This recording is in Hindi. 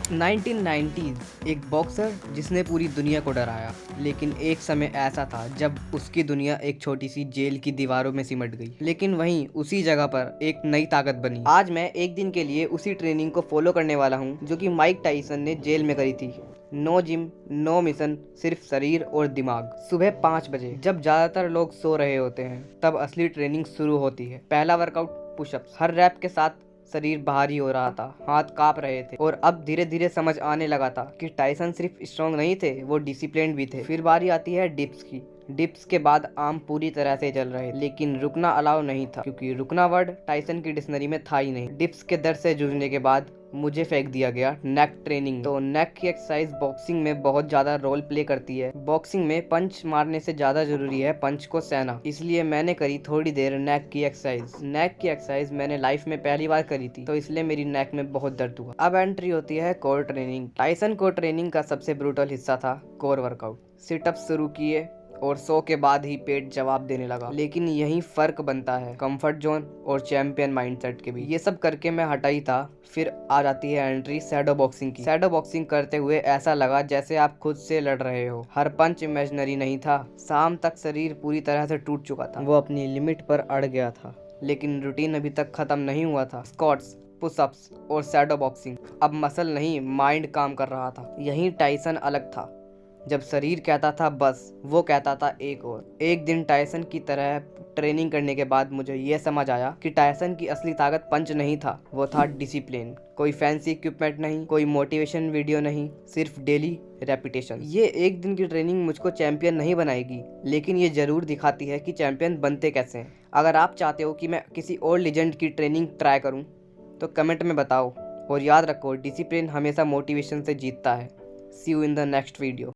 1990s एक बॉक्सर जिसने पूरी दुनिया को डराया, लेकिन एक समय ऐसा था जब उसकी दुनिया एक छोटी सी जेल की दीवारों में सिमट गई। लेकिन वहीं उसी जगह पर एक नई ताकत बनी। आज मैं एक दिन के लिए उसी ट्रेनिंग को फॉलो करने वाला हूँ जो कि माइक टाइसन ने जेल में करी थी। नो जिम, नो मिशन, सिर्फ शरीर और दिमाग। सुबह 5 बजे जब ज्यादातर लोग सो रहे होते हैं तब असली ट्रेनिंग शुरू होती है। पहला वर्कआउट पुशअप्स। हर रैप के साथ शरीर भारी हो रहा था, हाथ कांप रहे थे और अब धीरे धीरे समझ आने लगा था कि टाइसन सिर्फ स्ट्रॉन्ग नहीं थे, वो डिसिप्लिन्ड भी थे। फिर बारी आती है डिप्स की। डिप्स के बाद आर्म पूरी तरह से चल रहे, लेकिन रुकना अलाउ नहीं था क्योंकि रुकना वर्ड टाइसन की डिक्शनरी में था ही नहीं। डिप्स के दर्द से जूझने के बाद मुझे फेंक दिया गया नेक ट्रेनिंग। तो नेक की एक्सरसाइज बॉक्सिंग में बहुत ज्यादा रोल प्ले करती है। बॉक्सिंग में पंच मारने से ज्यादा जरूरी है पंच को सहना, इसलिए मैंने करी थोड़ी देर नेक की एक्सरसाइज। नेक की एक्सरसाइज मैंने लाइफ में पहली बार करी थी, तो इसलिए मेरी नेक में बहुत दर्द हुआ। अब एंट्री होती है core training. Tyson core training का सबसे ब्रूटल हिस्सा था कोर वर्कआउट। सिटअप्स शुरू किए और 100 के बाद ही पेट जवाब देने लगा। लेकिन यही फर्क बनता है कंफर्ट जोन और चैंपियन माइंडसेट के भी। ये सब करके मैं हटा ही था। फिर आ जाती है एंट्री शैडो बॉक्सिंग की। शैडो बॉक्सिंग करते हुए ऐसा लगा जैसे आप खुद से लड़ रहे हो। हर पंच इमेजिनरी नहीं था। शाम तक शरीर पूरी तरह से टूट चुका था, वो अपनी लिमिट पर अड़ गया था। लेकिन रूटीन अभी तक खत्म नहीं हुआ था। स्क्वाट्स, पुशअप्स और शैडो बॉक्सिंग। अब मसल नहीं, माइंड काम कर रहा था। यही टाइसन अलग था। जब शरीर कहता था बस, वो कहता था एक और। एक दिन टाइसन की तरह ट्रेनिंग करने के बाद मुझे ये समझ आया कि टाइसन की असली ताकत पंच नहीं था, वो था डिसिप्लिन। कोई फैंसी इक्विपमेंट नहीं, कोई मोटिवेशन वीडियो नहीं, सिर्फ डेली रेपिटेशन। ये एक दिन की ट्रेनिंग मुझको चैंपियन नहीं बनाएगी, लेकिन ये जरूर दिखाती है कि चैंपियन बनते कैसे हैं। अगर आप चाहते हो कि मैं किसी और लेजेंड की ट्रेनिंग ट्राई करूं, तो कमेंट में बताओ। और याद रखो, डिसिप्लिन हमेशा मोटिवेशन से जीतता है। See you in the next video.